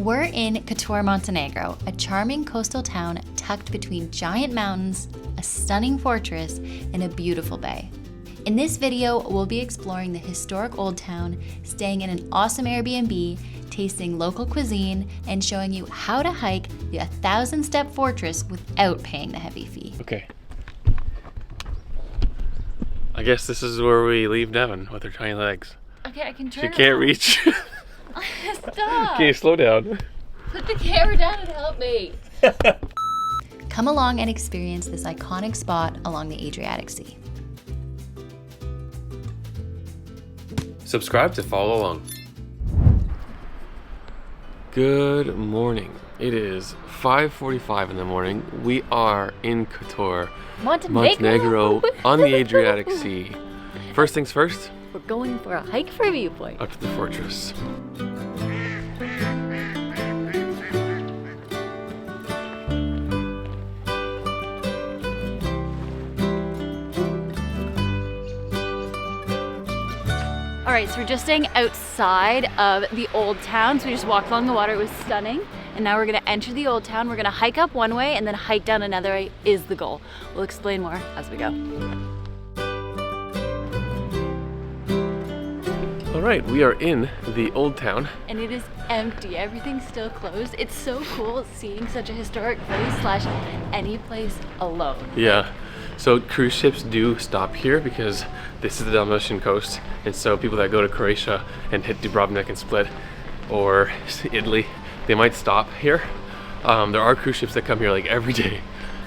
We're in Kotor Montenegro, a charming coastal town tucked between giant mountains, a stunning fortress, and a beautiful bay. In this video, we'll be exploring the historic Old Town, staying in an awesome Airbnb, tasting local cuisine, and showing you how to hike the 1,000-step fortress without paying the heavy fee. Okay. I guess this is where we leave Devon with her tiny legs. Okay, I can turn She can't reach. Stop! Can you slow down? Put the camera down and help me. Come along and experience this iconic spot along the Adriatic Sea. Subscribe to follow along. Good morning. It is 5:45 in the morning. We are in Kotor Montenegro on the Adriatic Sea. First things first, We're going for a hike for a viewpoint. up to the fortress. All right, so we're just staying outside of the Old Town. So we just walked along the water, it was stunning. And now we're gonna enter the Old Town. We're gonna hike up one way and then hike down another way is the goal. We'll explain more as we go. All right, we are in the Old Town. And it is empty, everything's still closed. It's so cool seeing such a historic place slash any place alone. Yeah, so cruise ships do stop here because this is the Dalmatian coast, and so people that go to Croatia and hit Dubrovnik and Split or Italy, they might stop here. There are cruise ships that come here like every day,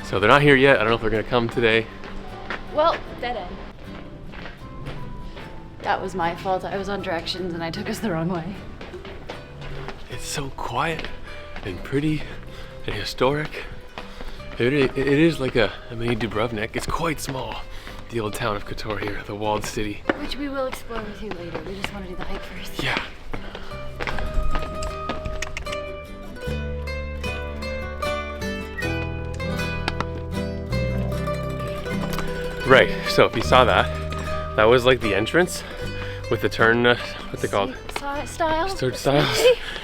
so they're not here yet. I don't know if they're gonna come today. Well, dead end. That was my fault. I was on directions and I took us the wrong way. It's so quiet and pretty and historic. It is like a mini Dubrovnik. It's quite small. The old town of Kotor here, the walled city. Which we will explore with you later. We just want to do the hike first. Yeah. Right, so if you saw that, that was like the entrance with the turn, what's it called? Style? Styles.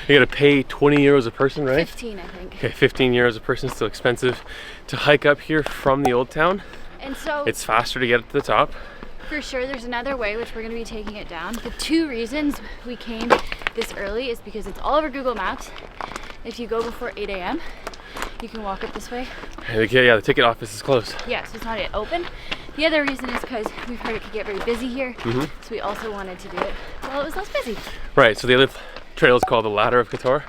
You gotta pay 20 euros a person, right? 15, I think. Okay, 15 euros a person, still expensive to hike up here from the Old Town. And so It's faster to get up to the top. for sure there's another way, which we're gonna be taking it down. The two reasons we came this early is because it's all over Google Maps. If you go before 8 a.m., you can walk up this way. Yeah, the ticket office is closed. Yeah, so it's not yet open. The other reason is because we've heard it could get very busy here. So we also wanted to do it while it was less busy. Right, so the other trail is called the Ladder of Kotor.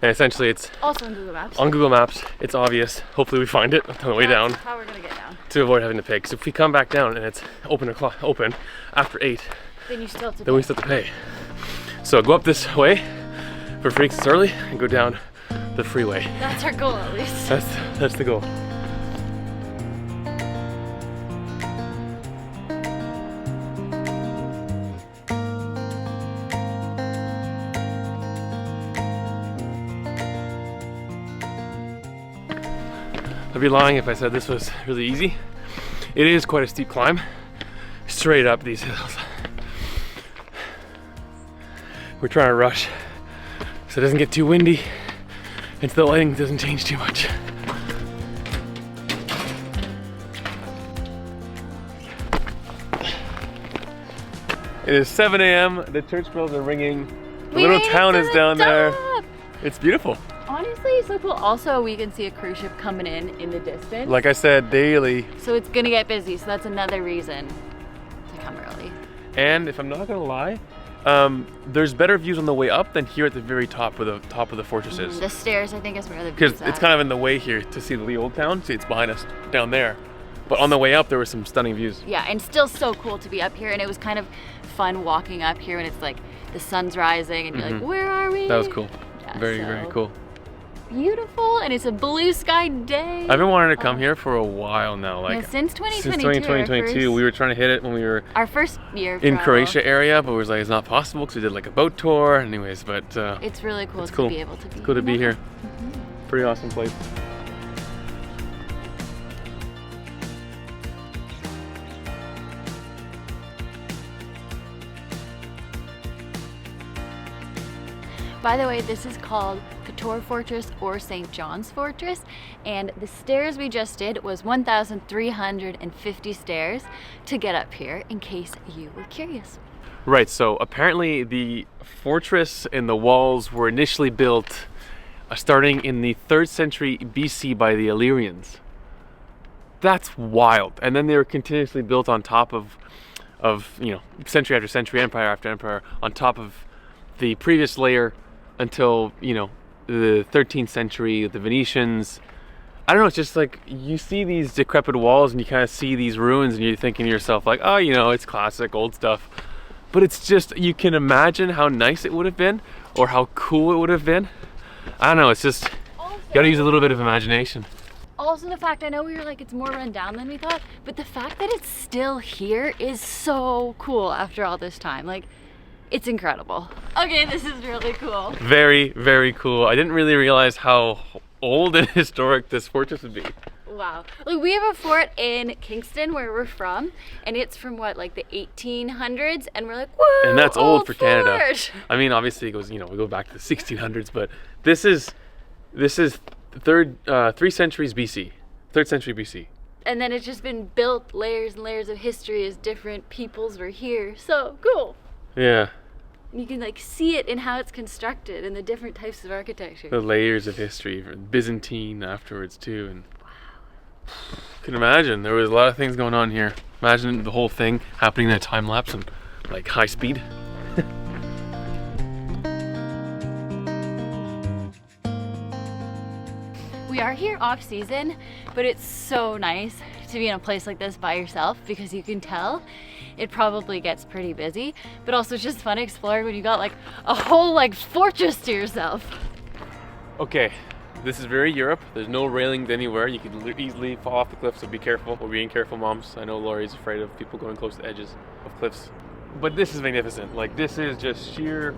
And essentially it's Also on Google Maps. on Google Maps. It's obvious. Hopefully we find it on the way down That's how we're gonna get down. to avoid having to pay. Because if we come back down and it's open after 8, Then you still have to then we still have to pay. So go up this way for free 'cause it's early and go down the freeway. That's our goal at least. That's the goal. I'd be lying if I said this was really easy. It is quite a steep climb, straight up these hills. We're trying to rush so it doesn't get too windy and so the lighting doesn't change too much. It is 7 a.m. The church bells are ringing. The little town is down there. It's beautiful. Honestly, it's so cool. Also, we can see a cruise ship coming in the distance. Like I said, daily. So it's gonna get busy, so that's another reason to come early. And if I'm not gonna lie, there's better views on the way up than here at the very top where the top of the fortress is. The stairs, I think, is where the Because view's it's at. kind of in the way here to see the Old Town. See, it's behind us down there. But on the way up, there were some stunning views. Yeah, and still so cool to be up here, and it was kind of fun walking up here when it's like the sun's rising and you're like, where are we? That was cool. Yeah, Very cool. Beautiful, and it's a blue sky day. I've been wanting to come here for a while now. Like Yeah, since 2022. Since 2022, we were trying to hit it when we were Our first year of in travel. Croatia area, but it was like it's not possible because we did like a boat tour. Anyways, but It's really cool it's to cool. be able to be It's cool to be here. here. Pretty awesome place. By the way, this is called Kotor Fortress or St. John's Fortress, and the stairs we just did was 1,350 stairs to get up here, in case you were curious. Right, so apparently the fortress and the walls were initially built starting in the 3rd century BC by the Illyrians. That's wild. And then they were continuously built on top of you know, century after century, empire after empire, on top of the previous layer until, you know, the 13th century, the Venetians. I don't know, it's just like you see these decrepit walls and you kind of see these ruins and you're thinking to yourself like, oh, you know, it's classic old stuff. But it's just, you can imagine how nice it would have been or how cool it would have been. I don't know, it's just, you gotta use a little bit of imagination. Also the fact, I know we were like, it's more run down than we thought, but the fact that it's still here is so cool after all this time. Like, it's incredible. Okay, this is really cool. Very, very cool. I didn't really realize how old and historic this fortress would be. Wow. Like, we have a fort in Kingston where we're from, and it's from what, like the 1800s, and we're like, whoa, and that's old for Canada. Fort. I mean, obviously it goes, you know, we go back to the 1600s, but this is 3 centuries BC, 3rd century BC. And then it's just been built layers and layers of history as different peoples were here. So cool. Yeah. You can like see it in how it's constructed and the different types of architecture. The layers of history, Byzantine afterwards too, and you can imagine there was a lot of things going on here. Imagine the whole thing happening in a time lapse and like high speed. We are here off season, but it's so nice to be in a place like this by yourself because you can tell it probably gets pretty busy, but also it's just fun exploring when you got like a whole like fortress to yourself. Okay, this is very Europe. There's no railings anywhere. You could easily fall off the cliff, so be careful. We're being careful, moms. I know Laurie's afraid of people going close to the edges of cliffs. But this is magnificent. Like, this is just sheer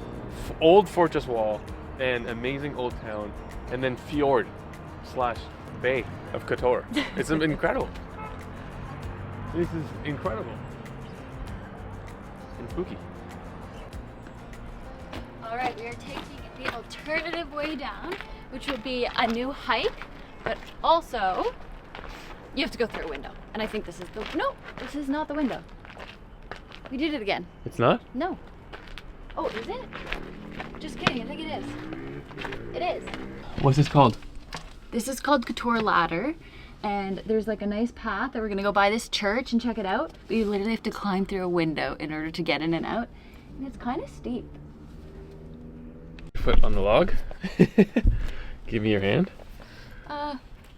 old fortress wall and amazing old town, and then fjord / Bay of Kotor. It's incredible. This is incredible. And spooky. All right, we are taking the alternative way down, which will be a new hike, but also you have to go through a window. And I think this is the, no, this is not the window. We did it again. It's not? No. Oh, is it? Just kidding, I think it is. It is. What's this called? This is called Kotor Ladder, and there's like a nice path that we're gonna go by this church and check it out. But you literally have to climb through a window in order to get in and out, and it's kind of steep. Foot on the log. Give me your hand.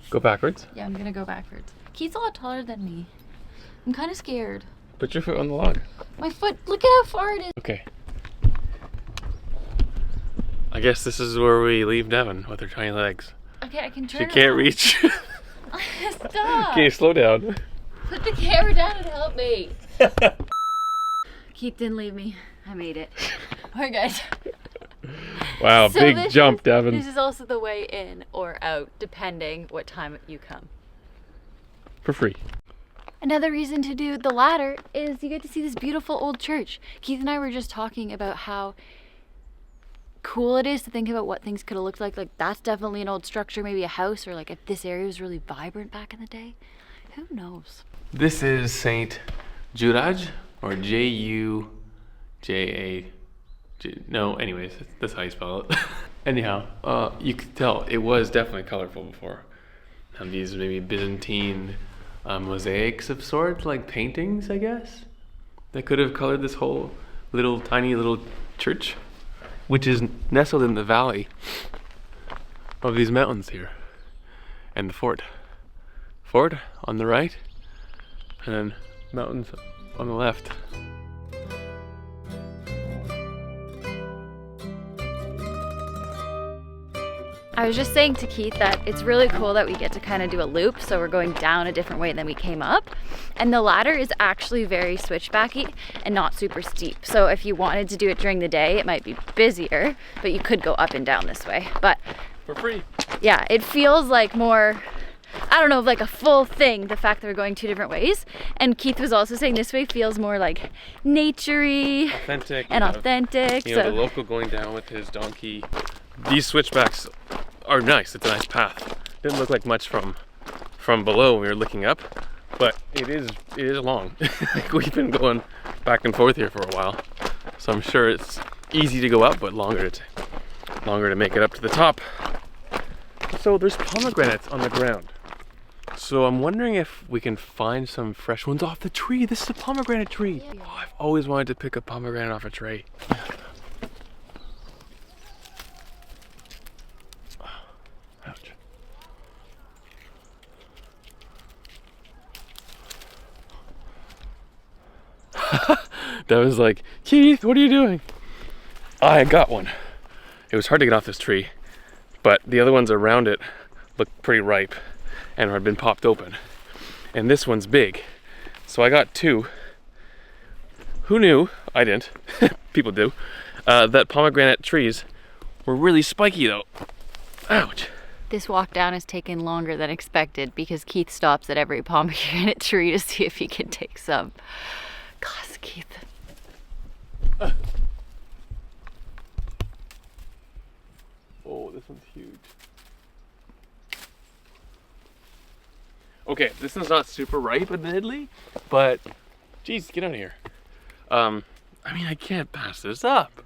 Go backwards. Yeah, I'm gonna go backwards. Keith's a lot taller than me. I'm kind of scared. Put your foot on the log. My foot, look at how far it is. Okay. I guess this is where we leave Devin with her tiny legs. Okay, I can turn She can't reach. Stop. Okay, slow down. Put the camera down and help me. Keith didn't leave me. I made it. Alright guys. Wow, So big jump, Devin. This is also the way in or out, depending what time you come. For free. Another reason to do the ladder is you get to see this beautiful old church. Keith and I were just talking about how cool it is to think about what things could have looked like. Like, that's definitely an old structure, maybe a house, or like if this area was really vibrant back in the day. Who knows? This is Saint Juraj, or Juja. No, anyways, that's how you spell it. Anyhow, you could tell it was definitely colorful before. And these maybe Byzantine mosaics of sorts, like paintings, I guess, that could have colored this whole tiny little church, which is nestled in the valley of these mountains here. And the fort. Fort on the right, and then mountains on the left. I was just saying to Keith that it's really cool that we get to kind of do a loop, so we're going down a different way than we came up. And the ladder is actually very switchbacky and not super steep. So if you wanted to do it during the day, it might be busier, but you could go up and down this way. But For free. yeah, it feels like more I don't know, like a full thing, the fact that we're going 2 different ways. And Keith was also saying this way feels more like naturey, authentic, and authentic. You know, the local going down with his donkey. These switchbacks are nice. It's a nice path. Didn't look like much from below when we were looking up, but it is long. Like, we've been going back and forth here for a while, so I'm sure it's easy to go up, but longer to make it up to the top. So there's pomegranates on the ground. So I'm wondering if we can find some fresh ones off the tree. This is a pomegranate tree. Oh, I've always wanted to pick a pomegranate off a tree. Ouch. That was like, Keith, what are you doing? I got one. It was hard to get off this tree, but the other ones around it look pretty ripe and had been popped open. And this one's big. So I got 2. Who knew? I didn't. People do. That pomegranate trees were really spiky though. Ouch. This walk down has taken longer than expected because Keith stops at every pomegranate tree to see if he can take some. Gosh, Keith. Oh, this one's huge. Okay, this one's not super ripe, admittedly, but geez, get out of here. I mean, I can't pass this up.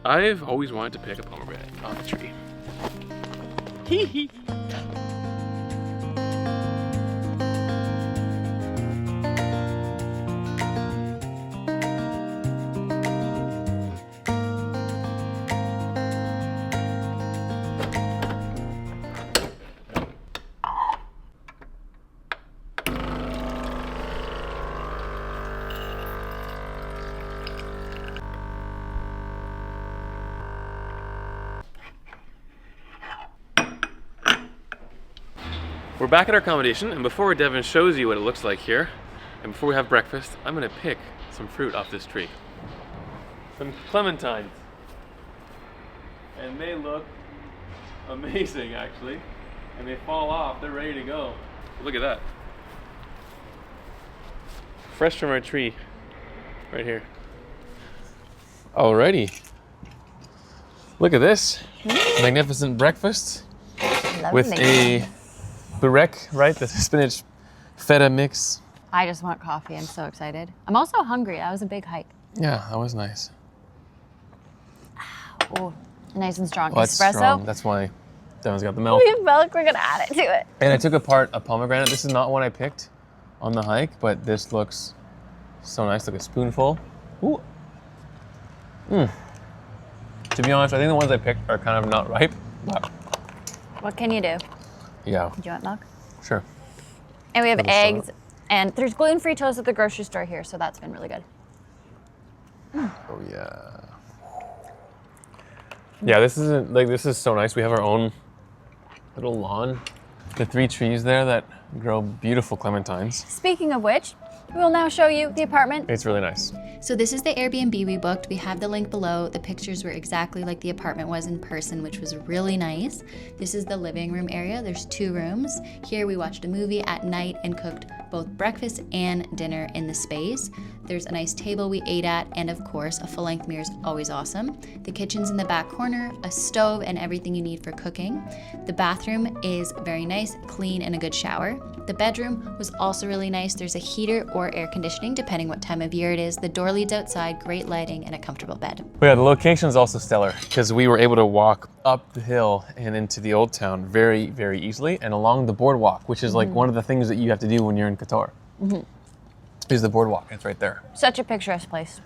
I've always wanted to pick a pomegranate off a tree. Hee hee. We're back at our accommodation, and before Devin shows you what it looks like here, and before we have breakfast, I'm gonna pick some fruit off this tree. Some clementines. And they look amazing, actually. And they fall off, they're ready to go. Look at that. Fresh from our tree, right here. Alrighty. Look at this. Magnificent breakfast. Lovely. With a burek, right? The spinach feta mix. I just want coffee. I'm so excited. I'm also hungry. That was a big hike. Yeah, that was nice. Oh, nice and strong That's espresso. strong. That's why Devin's got the milk. We have milk. We're gonna add it to it. And I took apart a pomegranate. This is not one I picked on the hike, but this looks so nice. Like a spoonful. Ooh. To be honest, I think the ones I picked are kind of not ripe. But What can you do? yeah, Do you want milk? sure. And we have Let me start. eggs, and there's gluten-free toast at the grocery store here, so that's been really good. Oh yeah. Yeah, this is so nice. We have our own little lawn. The 3 trees there that grow beautiful clementines. Speaking of which, we will now show you the apartment. It's really nice. So this is the Airbnb we booked. We have the link below. The pictures were exactly like the apartment was in person, which was really nice. This is the living room area. There's 2 rooms. Here we watched a movie at night and cooked both breakfast and dinner in the space. There's a nice table we ate at, and of course, a full-length mirror is always awesome. The kitchen's in the back corner, a stove, and everything you need for cooking. The bathroom is very nice, clean, and a good shower. The bedroom was also really nice. There's a heater or air conditioning, depending what time of year it is. The door leads outside, great lighting, and a comfortable bed. Well, yeah, the location is also stellar because we were able to walk up the hill and into the Old Town very, very easily, and along the boardwalk, which is like one of the things that you have to do when you're in Kotor. Is the boardwalk. It's right there. Such a picturesque place.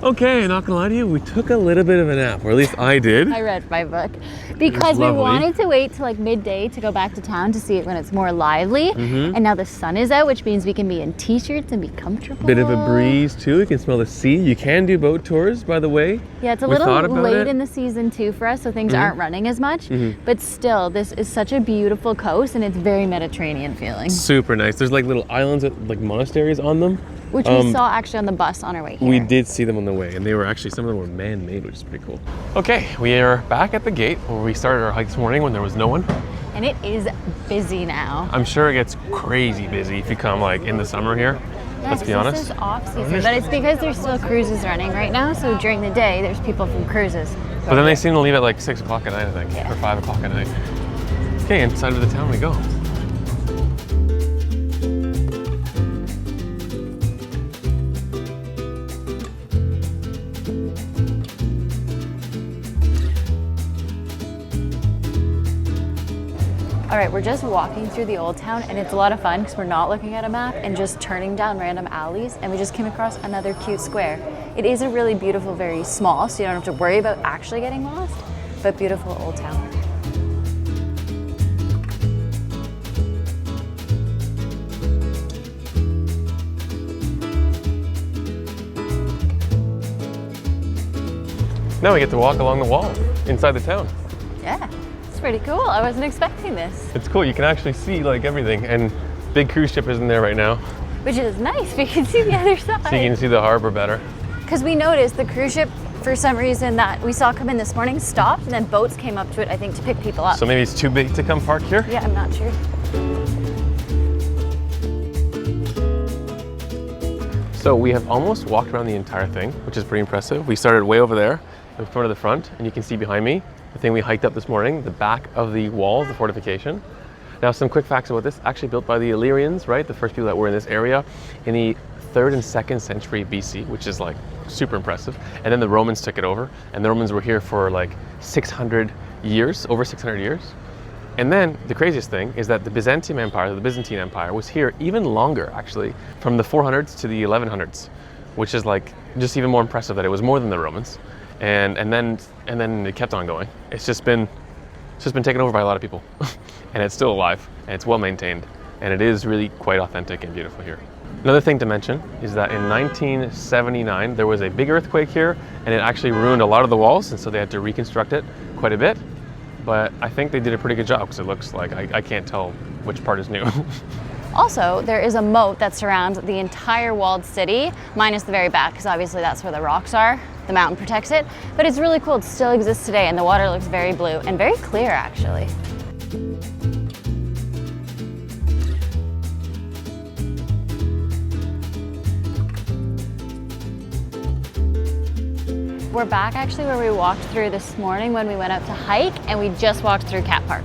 Okay, not gonna lie to you, we took a little bit of a nap, or at least I did. I read my book because we lovely. wanted to wait till like midday to go back to town to see it when it's more lively. And now the sun is out, which means we can be in t-shirts and be comfortable. Bit of a breeze too. You can smell the sea. You can do boat tours, by the way. Yeah, it's a We little thought about late it. in the season too for us, so things aren't running as much. But still, this is such a beautiful coast, and it's very Mediterranean feeling, Super nice. There's like little islands with like monasteries on them. which we saw actually on the bus on our way here. We did see them on the way, and they were actually, some of them were man-made, which is pretty cool. Okay, we are back at the gate where we started our hike this morning when there was no one. and it is busy now. I'm sure it gets crazy busy if you come like in the summer here. Yeah, let's be honest. This is off season, but it's because there's still cruises running right now. So during the day, there's people from cruises. But then they seem to leave at like 6 o'clock at night, I think, or 5 o'clock at night. Okay, inside of the town we go. All right, we're just walking through the Old Town, and it's a lot of fun because we're not looking at a map and just turning down random alleys, and we just came across another cute square. It isn't really beautiful, very small, so you don't have to worry about actually getting lost, but beautiful Old Town. Now we get to walk along the wall inside the town. Yeah. Pretty cool. I wasn't expecting this. It's cool. You can actually see like everything, and big cruise ship isn't there right now. Which is nice. We can see the other side. So you can see the harbor better. Because we noticed the cruise ship, for some reason that we saw come in this morning, stopped, and then boats came up to it, I think, to pick people up. So maybe it's too big to come park here? Yeah, I'm not sure. So we have almost walked around the entire thing, which is pretty impressive. We started way over there in front of the front, and you can see behind me the thing we hiked up this morning, the back of the walls, the fortification. Now, some quick facts about this, actually built by the Illyrians, right? The first people that were in this area in the 3rd and 2nd century BC, which is like super impressive. And then the Romans took it over, and the Romans were here for like 600 years, over 600 years. And then the craziest thing is that the Byzantium Empire, the Byzantine Empire, was here even longer, actually, from the 400s to the 1100s, which is like just even more impressive that it was more than the Romans. And then it kept on going. It's just been taken over by a lot of people, and it's still alive, and it's well maintained, and it is really quite authentic and beautiful here. Another thing to mention is that in 1979 there was a big earthquake here, and it actually ruined a lot of the walls, and so they had to reconstruct it quite a bit. But I think they did a pretty good job because it looks like I can't tell which part is new. Also, there is a moat that surrounds the entire walled city, minus the very back, because obviously that's where the rocks are. The mountain protects it, but it's really cool. It still exists today, and the water looks very blue and very clear, actually. We're back actually where we walked through this morning when we went out to hike, and we just walked through Cat Park.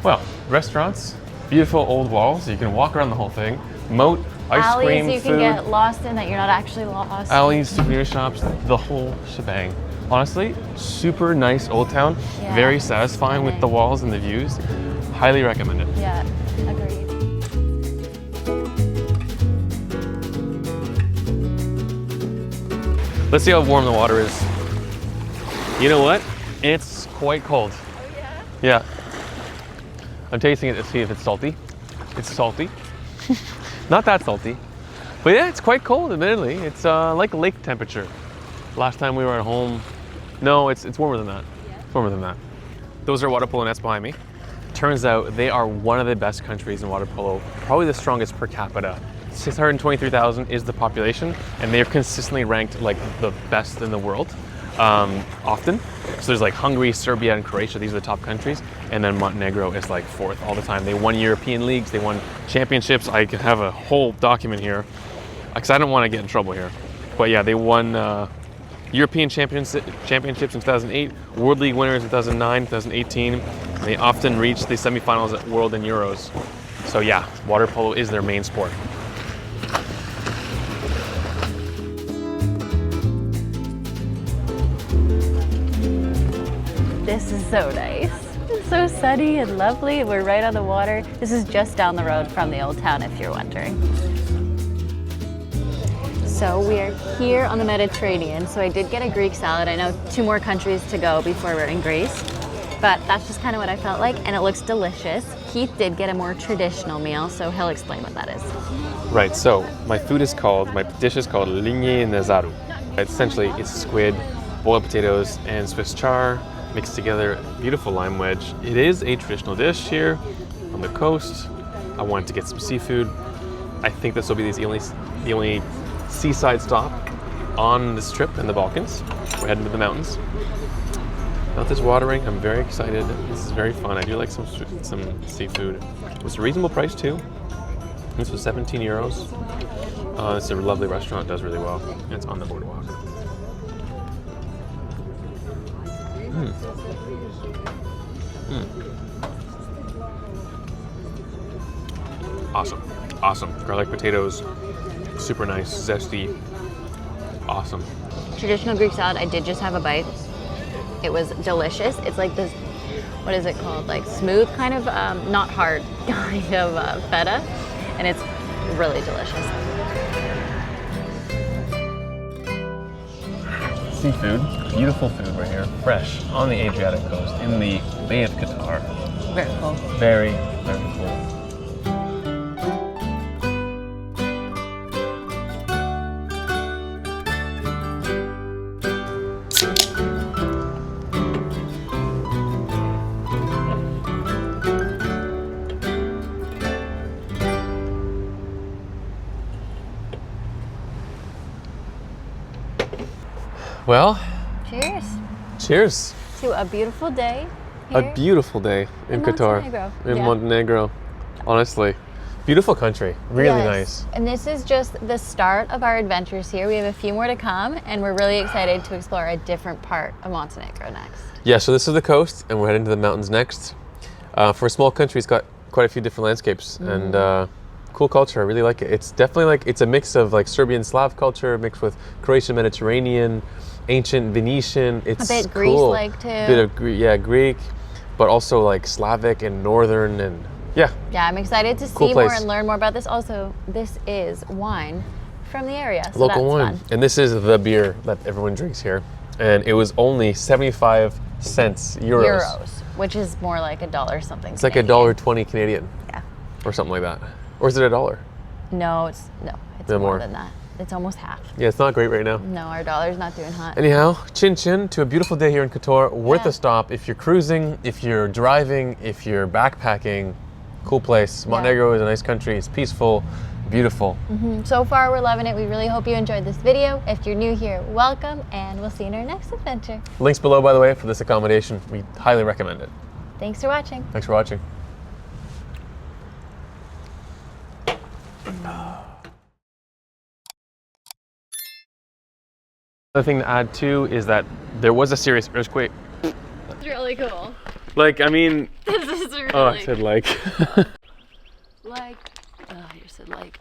Well, restaurants, beautiful old walls. You can walk around the whole thing. Moat, ice cream, alleys you food, can get lost in that you're not actually lost. Alleys, souvenir shops, the whole shebang. Honestly, super nice old town. Yeah, very satisfying with the walls and the views. Highly recommend it. Yeah, agreed. Let's see how warm the water is. You know what? It's quite cold. Oh yeah? Yeah. I'm tasting it to see if it's salty. It's salty. Not that salty. But yeah, it's quite cold, admittedly. It's like lake temperature. Last time we were at home, no, it's warmer than that. Yeah. It's warmer than that. Those are water polo nets behind me. Turns out they are one of the best countries in water polo, probably the strongest per capita. 623,000 is the population, and they're consistently ranked like the best in the world, often. So there's like Hungary, Serbia, and Croatia. These are the top countries. And then Montenegro is like 4th all the time. They won European leagues, they won championships. I could have a whole document here, because I don't want to get in trouble here. But yeah, they won European championships in 2008, World League winners in 2009, 2018. They often reach the semifinals at World and Euros. So yeah, water polo is their main sport. This is so nice. It's so sunny and lovely. We're right on the water. This is just down the road from the Old Town, if you're wondering. So we are here on the Mediterranean. So I did get a Greek salad. I know 2 more countries to go before we're in Greece, but that's just kind of what I felt like, and it looks delicious. Keith did get a more traditional meal, so he'll explain what that is. Right, so my dish is called ligne nazaru. Essentially, it's squid, boiled potatoes, and Swiss char mixed together, beautiful lime wedge. It is a traditional dish here on the coast. I wanted to get some seafood. I think this will be the only seaside stop on this trip in the Balkans. We're heading to the mountains. Mouth is watering. I'm very excited. This is very fun. I do like some seafood. It was a reasonable price too. This was 17 euros. It's a lovely restaurant. It does really well. And it's on the boardwalk. Awesome. Awesome. Garlic potatoes. Super nice. Zesty. Awesome. Traditional Greek salad, I did just have a bite. It was delicious. It's like this, what is it called? Like smooth kind of, not hard kind of feta. And it's really delicious. Seafood. Beautiful food right here. Fresh. On the Adriatic coast. In the Bay of Kotor. Very cool. Very, very cool. Well, cheers. Cheers. To a beautiful day here. A beautiful day in Kotor. Montenegro. In Montenegro. Honestly. Beautiful country. Really nice. And this is just the start of our adventures here. We have a few more to come, and we're really excited to explore a different part of Montenegro next. Yeah, so this is the coast, and we're heading to the mountains next. For a small country, it's got quite a few different landscapes, and cool culture. I really like it. It's definitely like, it's a mix of like Serbian Slav culture mixed with Croatian Mediterranean, ancient Venetian. It's a bit cool. Greece-like too. A bit of Greek, but also like Slavic and Northern, and yeah. Yeah, I'm excited to see more and learn more about this. Also, this is wine from the area, so local that's wine. fun. And this is the beer that everyone drinks here, and it was only 75 cents euros. Which is more like $1 something. It's like $1.20 Canadian. Yeah. Or something like that. Or is it $1? No, it's more than that. It's almost half. Yeah, it's not great right now. No, our dollar's not doing hot. Anyhow, chin chin to a beautiful day here in Kotor. Worth a stop if you're cruising, if you're driving, if you're backpacking. Cool place. Montenegro is a nice country. It's peaceful, beautiful. So far, we're loving it. We really hope you enjoyed this video. If you're new here, welcome, and we'll see you in our next adventure. Links below, by the way, for this accommodation. We highly recommend it. Thanks for watching. Thanks for watching. Another thing to add too is that there was a serious earthquake. It's really cool. Like, I mean... This is really... Oh, I said like. Like... Oh, you said like...